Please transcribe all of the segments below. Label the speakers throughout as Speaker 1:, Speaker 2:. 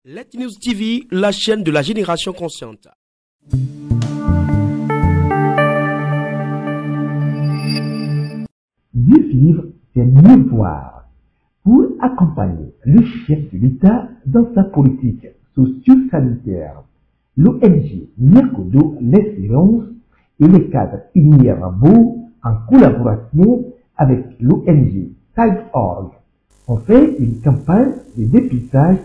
Speaker 1: Let News TV, la chaîne de la génération consciente.
Speaker 2: Mieux vivre, c'est mieux voir. Pour accompagner le chef de l'État dans sa politique socio-sanitaire, l'ONG Mercodo l'Espérance et le cadre Ignierabo, en collaboration avec l'ONG Tide.org, ont fait une campagne de dépistage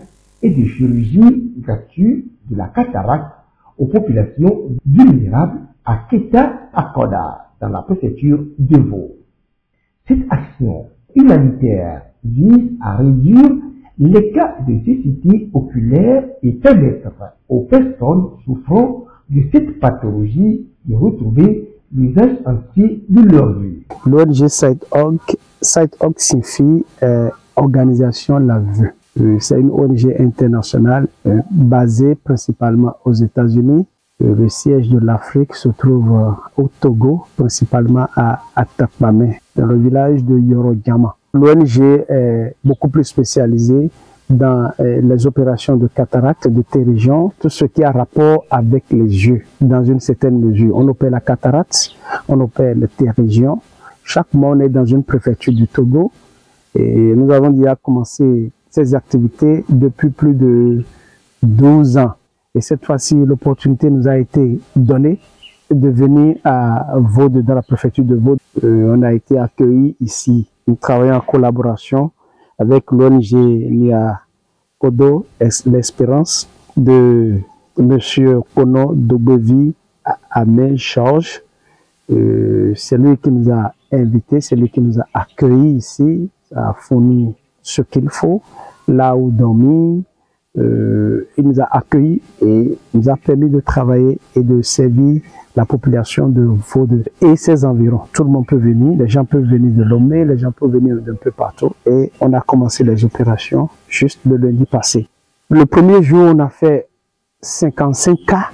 Speaker 2: et de chirurgie gratuite de la cataracte aux populations vulnérables à Keta-Akoda, dans la préfecture de Vaud. Cette action humanitaire vise à réduire les cas de cécité oculaire et permettre aux personnes souffrant de cette pathologie de retrouver l'usage entier de leur vie.
Speaker 3: L'ONG Tide.org signifie Organisation La Vue. C'est une ONG internationale basée principalement aux États-Unis. Le siège de l'Afrique se trouve au Togo, principalement à Atakpamé, dans le village de Yorodjama. L'ONG est beaucoup plus spécialisée dans les opérations de cataracte, de térigion, tout ce qui a rapport avec les yeux, dans une certaine mesure. On opère la cataracte, on opère les térigions. Chaque mois, on est dans une préfecture du Togo et nous avons déjà commencé ces activités depuis plus de 12 ans. Et cette fois-ci, l'opportunité nous a été donnée de venir à Vaud, dans la préfecture de Vaud. On a été accueillis ici. Nous travaillons en collaboration avec l'ONG Mercodo l'Espérance de M. Kono Dobevi Amel Georges. C'est lui qui nous a invités, c'est lui qui nous a accueillis ici, a fourni ce qu'il faut, là où dormir. Il nous a accueillis et nous a permis de travailler et de servir la population de Vaud et ses environs. Tout le monde peut venir, les gens peuvent venir de Lomé, les gens peuvent venir d'un peu partout. Et on a commencé les opérations juste le lundi passé. Le premier jour, on a fait 55 cas.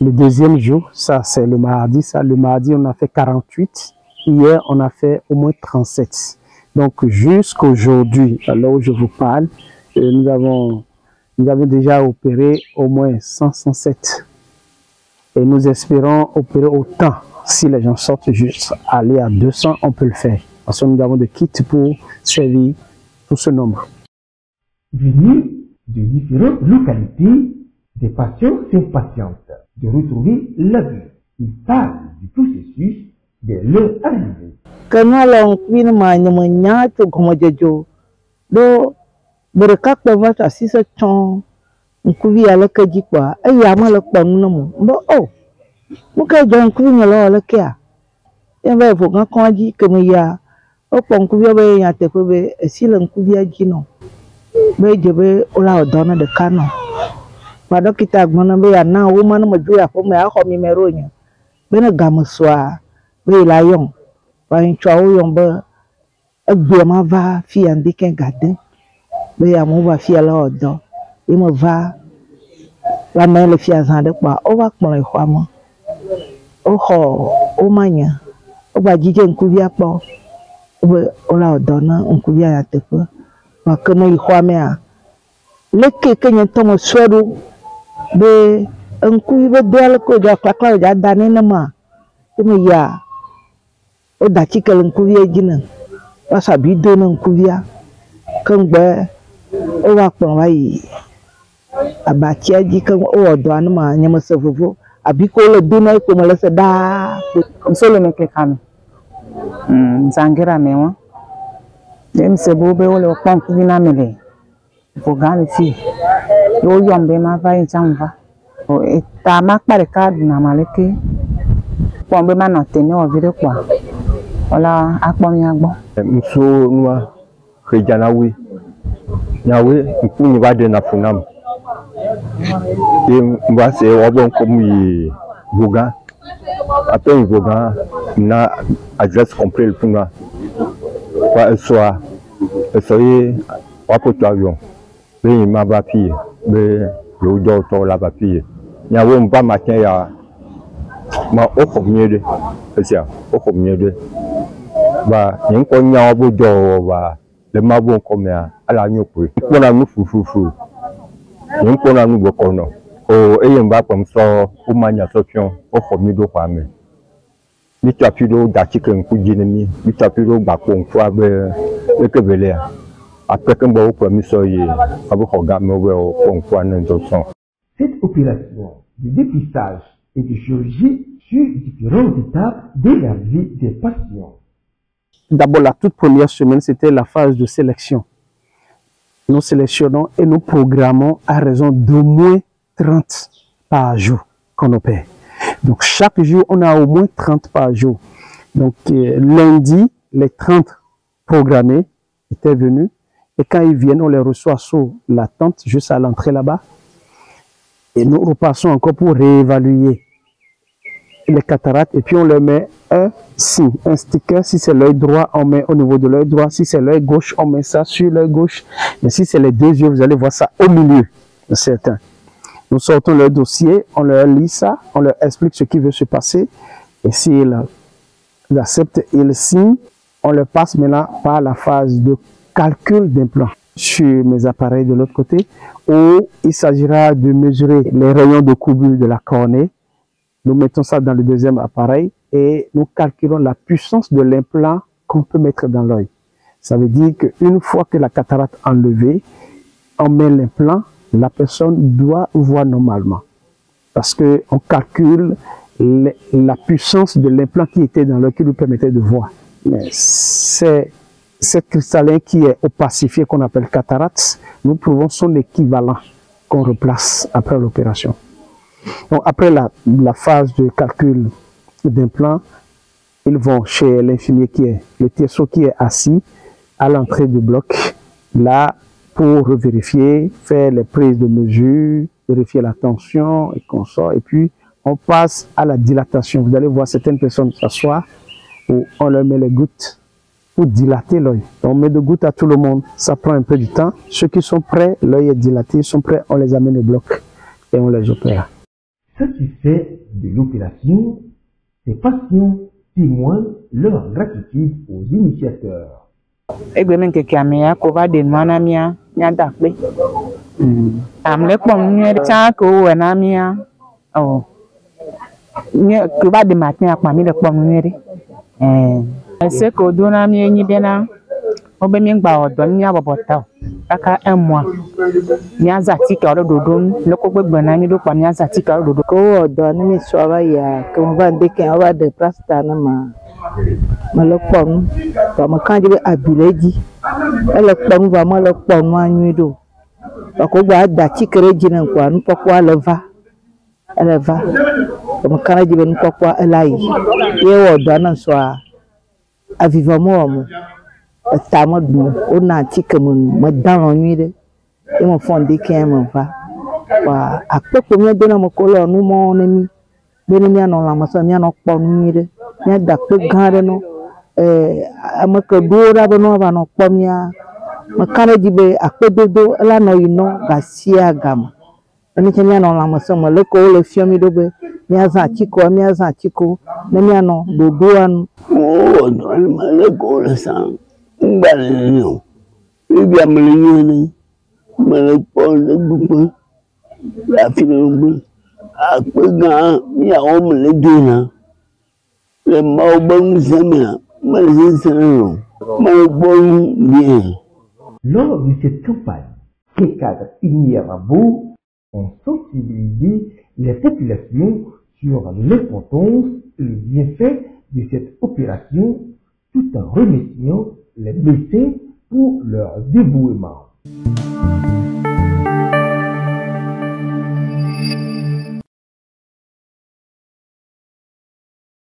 Speaker 3: Le deuxième jour, ça c'est le mardi. Le mardi, on a fait 48. Hier, on a fait au moins 37. Donc jusqu'aujourd'hui, alors où je vous parle, nous avons déjà opéré au moins 107. Et nous espérons opérer autant. Si les gens sortent juste aller à 200, on peut le faire. Parce que nous avons des kits pour servir tout ce nombre.
Speaker 2: Venus de différentes localités, des patients s'impatientent de retrouver la vue. Ils parlent du processus de leur arrivée.
Speaker 4: Mereka pewa asi secong nkuvi ala keji kwa aya ma le kpam no mo mbo o mo ka jo nkuvi nyalo le kia e ba fo kan kon ji ke mo ya o po nkuvi be ya te ko be si le nkuvi aji no be je be ola odo na de kano ba dokita gbon be ya na wo ma no mo ju ya fo me a ho mi mero nya be na gamuswa be la yon ba in chwa wo yon be egbe ma va fi ande ken gade be ya mo va fi ala odo e mo va la me le fi azan de pa o va pon le kwa mo o ho o manya o ba jije nkuvi apo be o la odo na nkuvi ya te ko wa ke mo kwa me a le ke nyen to mo sweru be nkuvi be del ko ja kla ja dani na ma e mo ya o da ti ke nkuvi e jina wa sabi do na nkuvi a kan gbe o wa pon wa yi abati aji kan o odo anu ma nyama sefofo abi ko le do na ko mo le se da
Speaker 5: solo me ke kam zangira mewa dem se bo be o le pon ku na mele fo gan fi yo yombe ma va in chanva o eta ma pare ka na maleke pon be ma na tene o vire kwa ola apon mi agbo
Speaker 6: mso nwa khejanawi Yawe nkuni bade na funam dem mbase obon komu voga après voga na adresse complet le punga kwa soa soye wapoto avion be ma ba pi be yo docteur la ba pi Yawe mba matin ya ma okomyede esia okomyede ba nko nya obo do ba le mabo komia ala nyopo ko na nu fufufu Nous prenons nous beaucoup. Et on va comme ça, pour manier solution, au premier de famille. Ni tu as pu le d'article un coup d'ennemi, ni tu as pu le bacon, quoi, le que veut après qu'on va au premier soyer, avec regarder au point de son.
Speaker 2: Cette opération de dépistage et de chirurgie sur différentes étapes de la vie des patients.
Speaker 3: D'abord, la toute première semaine, c'était la phase de sélection. Nous sélectionnons et nous programmons à raison d'au moins 30 par jour qu'on opère. Donc, chaque jour, on a au moins 30 par jour. Donc, lundi, les 30 programmés étaient venus. Et quand ils viennent, on les reçoit sous la tente, juste à l'entrée là-bas. Et nous repassons encore pour réévaluer les cataractes. Et puis, on leur met un signe, un sticker. Si c'est l'œil droit, on met au niveau de l'œil droit. Si c'est l'œil gauche, on met ça sur l'œil gauche. Mais si c'est les deux yeux, vous allez voir ça au milieu de certains. Nous sortons leur dossier, on leur lit ça, on leur explique ce qui veut se passer. Et s'ils acceptent, ils signent. On leur passe maintenant par la phase de calcul d'implant sur mes appareils de l'autre côté, où il s'agira de mesurer les rayons de courbure de la cornée. Nous mettons ça dans le deuxième appareil et nous calculons la puissance de l'implant qu'on peut mettre dans l'œil. Ça veut dire qu'une fois que la cataracte est enlevée, on met l'implant, la personne doit voir normalement. Parce qu'on calcule la puissance de l'implant qui était dans l'œil qui lui permettait de voir. Mais c'est cette cristallin qui est opacifié qu'on appelle cataracte, nous trouvons son équivalent qu'on replace après l'opération. Donc après la phase de calcul d'implant, ils vont chez l'infirmier qui est, le TSO qui est assis à l'entrée du bloc, là pour vérifier, faire les prises de mesure, vérifier la tension et consort. Et puis on passe à la dilatation. Vous allez voir certaines personnes s'asseoir où on leur met les gouttes pour dilater l'œil. On met des gouttes à tout le monde. Ça prend un peu de temps. Ceux qui sont prêts, l'œil est dilaté, ils sont prêts, on les amène au bloc et on les opère.
Speaker 2: Satisfaits de l'opération, ces patients témoignent leur gratitude aux initiateurs.
Speaker 5: Egbe keke amia ko va de mana mia nya dakpe. Amle pom nye cha ko we na mia. Oh. Nye ko va de matin akpa mi le pom nye ri. Se ko do na mi enyi be na obe mi gba odo nya bobota aka emwa nya zati ka ro dodon le ko gbegbe na mi do pa nya zati ka ro dodon
Speaker 4: ko odo ni mi so ba ya ko ba de ken ba de plasta na ma lo pom ba ma kan je abileji e lo pom ba ma lo pom anyu do ba ko gba da chikere jina kwa nu pokwa leva eleva ba ma kan je be nu pokwa elai ye odo na so a vivamo mo tamo du ona chike mo dan onyu de e mo fon de ken mo fa wa apepo mi de na mo ko lo nu mo na mi be ni ana la mo so mi ana po nu de mi da pe gan de no amaka do ra bo no ba no po mi a mo kan ji be apedodo la no ino ga sia gam ani ke mi ana la mo so mo le ko le fio mi do be mi azan chiko na mi ana do do anu
Speaker 7: o do ma le ko le san Baleno, ibi amulini, malapo le dupe, la filombe, akpega mi awon le dina, le maubang samia, malzisano, maubang bien.
Speaker 2: Lors de cette campagne, les cadres Ignierabou ont sensibilisé les populations sur l'importance et le bienfait de cette opération tout en remerciant les blessés pour leur dévouement.